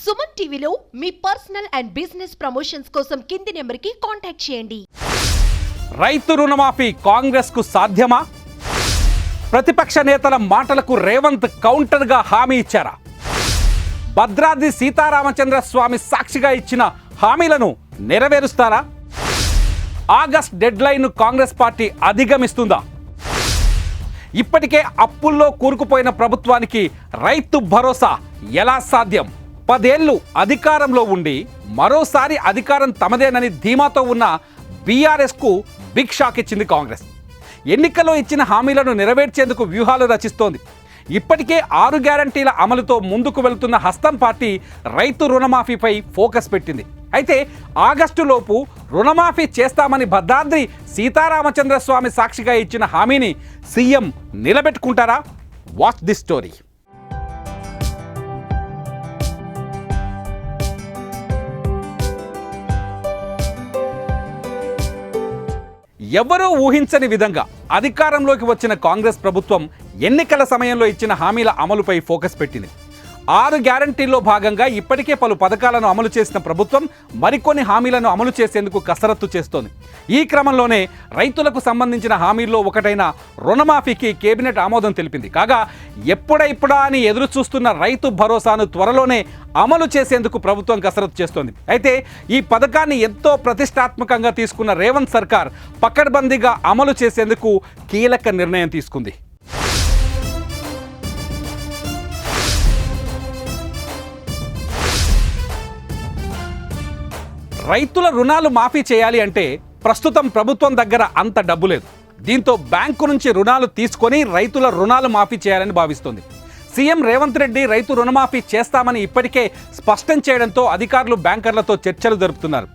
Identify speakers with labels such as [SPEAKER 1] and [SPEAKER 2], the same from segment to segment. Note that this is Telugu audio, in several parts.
[SPEAKER 1] సుమన్ టీవీలో మీ పర్సనల్ అండ్ బిజినెస్ ప్రమోషన్స్ కోసం కింది నెంబర్కి కాంటాక్ట్ చేయండి.
[SPEAKER 2] రైతు రుణమాఫీ కాంగ్రెస్ కు సాధ్యమా? ప్రతిపక్ష నేతల మాటలకు రేవంత్ కౌంటర్గా హామీ ఇచ్చారా? భద్రాద్రి సీతారామచంద్ర స్వామి సాక్షిగా ఇచ్చిన హామీలను నెరవేరుస్తారా? ఆగస్ట్ డెడ్లైన్ కాంగ్రెస్ పార్టీ అధిగమిస్తుందా? ఇప్పటికే అప్పుల్లో కూరుకుపోయిన ప్రభుత్వానికి రైతు భరోసా ఎలా సాధ్యం? 10 ఏళ్లు అధికారంలో ఉండి మరోసారి అధికారం తమదేనని ధీమాతో ఉన్న బీఆర్ఎస్కు బిగ్ షాక్ ఇచ్చింది కాంగ్రెస్. ఎన్నికల్లో ఇచ్చిన హామీలను నెరవేర్చేందుకు వ్యూహాలు రచిస్తోంది. ఇప్పటికే 6 గ్యారంటీల అమలుతో ముందుకు వెళుతున్న హస్తం పార్టీ రైతు రుణమాఫీపై ఫోకస్ పెట్టింది. అయితే ఆగస్టులోపు రుణమాఫీ చేస్తామని భద్రాద్రి సీతారామచంద్ర స్వామి సాక్షిగా ఇచ్చిన హామీని సీఎం నిలబెట్టుకుంటారా? Watch this story. ఎవరూ ఊహించని విధంగా అధికారంలోకి వచ్చిన కాంగ్రెస్ ప్రభుత్వం ఎన్నికల సమయంలో ఇచ్చిన హామీల అమలుపై ఫోకస్ పెట్టింది. 6 గ్యారంటీల్లో భాగంగా ఇప్పటికే పలు పథకాలను అమలు చేసిన ప్రభుత్వం మరికొన్ని హామీలను అమలు చేసేందుకు కసరత్తు చేస్తోంది. ఈ క్రమంలోనే రైతులకు సంబంధించిన హామీల్లో ఒకటైన రుణమాఫీకి కేబినెట్ ఆమోదం తెలిపింది. కాగా ఎప్పుడైప్పుడా అని ఎదురు చూస్తున్న రైతు భరోసాను త్వరలోనే అమలు చేసేందుకు ప్రభుత్వం కసరత్తు చేస్తోంది. అయితే ఈ పథకాన్ని ఎంతో ప్రతిష్టాత్మకంగా తీసుకున్న రేవంత్ సర్కార్ పకడ్బందీగా అమలు చేసేందుకు కీలక నిర్ణయం తీసుకుంది. రైతుల రుణాలు మాఫీ చేయాలి అంటే ప్రస్తుతం ప్రభుత్వం దగ్గర అంత డబ్బు లేదు. దీంతో బ్యాంకు నుంచి రుణాలు తీసుకొని రైతుల రుణాలు మాఫీ చేయాలని భావిస్తోంది. సీఎం రేవంత్ రెడ్డి రైతు రుణమాఫీ చేస్తామని ఇప్పటికే స్పష్టం చేయడంతో అధికారులు బ్యాంకర్లతో చర్చలు జరుపుతున్నారు.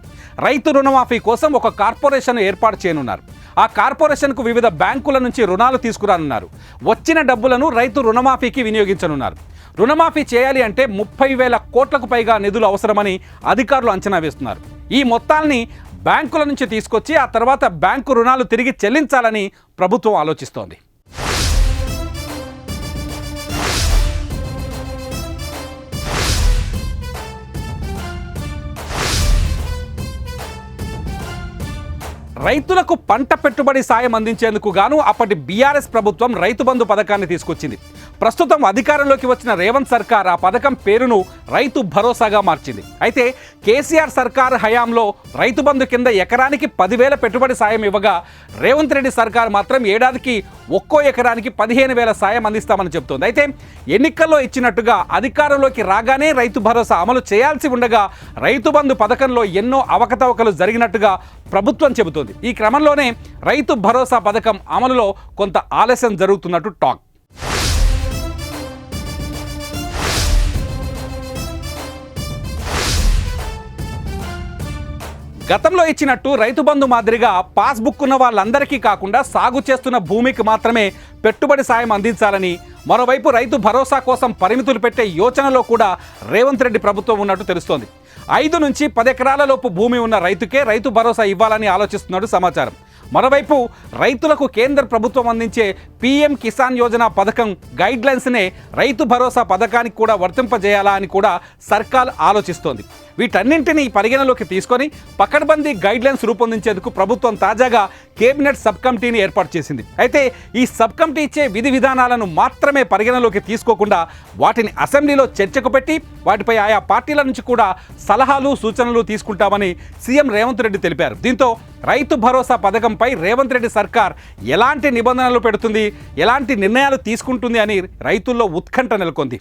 [SPEAKER 2] రైతు రుణమాఫీ కోసం ఒక కార్పొరేషన్ ఏర్పాటు చేయనున్నారు. ఆ కార్పొరేషన్కు వివిధ బ్యాంకుల నుంచి రుణాలు తీసుకురానున్నారు. వచ్చిన డబ్బులను రైతు రుణమాఫీకి వినియోగించనున్నారు. రుణమాఫీ చేయాలి అంటే 30,000 కోట్లకు పైగా నిధులు అవసరమని అధికారులు అంచనా వేస్తున్నారు. ఈ మొత్తాల్ని బ్యాంకుల నుంచి తీసుకొచ్చి ఆ తర్వాత బ్యాంకు రుణాలు తిరిగి చెల్లించాలని ప్రభుత్వం ఆలోచిస్తోంది. రైతులకు పంట పెట్టుబడి సాయం అందించేందుకు గాను అప్పటి బీఆర్ఎస్ ప్రభుత్వం రైతు బంధు పథకాన్ని తీసుకొచ్చింది. ప్రస్తుతం అధికారంలోకి వచ్చిన రేవంత్ సర్కార్ ఆ పథకం పేరును రైతు భరోసాగా మార్చింది. అయితే కేసీఆర్ సర్కార్ హయాంలో రైతు బంధు కింద ఎకరానికి 10,000 పెట్టుబడి సాయం ఇవ్వగా రేవంత్ రెడ్డి సర్కార్ మాత్రం ఏడాదికి ఒక్కో ఎకరానికి 15,000 సాయం అందిస్తామని చెబుతోంది. అయితే ఎన్నికల్లో ఇచ్చినట్టుగా అధికారంలోకి రాగానే రైతు భరోసా అమలు చేయాల్సి ఉండగా రైతు బంధు పథకంలో ఎన్నో అవకతవకలు జరిగినట్టుగా ప్రభుత్వం చెబుతోంది. ఈ క్రమంలోనే రైతు భరోసా పథకం అమలులో కొంత ఆలస్యం జరుగుతున్నట్టు టాక్. గతంలో ఇచ్చినట్టు రైతు బంధు మాదిరిగా పాస్బుక్ ఉన్న వాళ్ళందరికీ కాకుండా సాగు చేస్తున్న భూమికి మాత్రమే పెట్టుబడి సాయం అందించాలని, మరోవైపు రైతు భరోసా కోసం పరిమితులు పెట్టే యోచనలో కూడా రేవంత్ రెడ్డి ప్రభుత్వం ఉన్నట్టు తెలుస్తోంది. 5 నుంచి 10 ఎకరాల లోపు భూమి ఉన్న రైతుకే రైతు భరోసా ఇవ్వాలని ఆలోచిస్తున్నట్టు సమాచారం. మరోవైపు రైతులకు కేంద్ర ప్రభుత్వం అందించే పీఎం కిసాన్ యోజన పథకం గైడ్లైన్స్నే రైతు భరోసా పథకానికి కూడా వర్తింపజేయాలా అని కూడా సర్కార్ ఆలోచిస్తోంది. వీటన్నింటినీ పరిగణలోకి తీసుకొని పకడ్బందీ గైడ్లైన్స్ రూపొందించేందుకు ప్రభుత్వం తాజాగా కేబినెట్ సబ్ కమిటీని ఏర్పాటు చేసింది. అయితే ఈ సబ్ కమిటీ ఇచ్చే విధి విధానాలను మాత్రమే పరిగణలోకి తీసుకోకుండా వాటిని అసెంబ్లీలో చర్చకు పెట్టి వాటిపై ఆయా పార్టీల నుంచి కూడా సలహాలు సూచనలు తీసుకుంటామని సీఎం రేవంత్ రెడ్డి తెలిపారు. దీంతో రైతు భరోసా పథకంపై రేవంత్ రెడ్డి సర్కార్ ఎలాంటి నిబంధనలు పెడుతుంది, ఎలాంటి నిర్ణయాలు తీసుకుంటుంది అని రైతుల్లో ఉత్కంఠ నెలకొంది.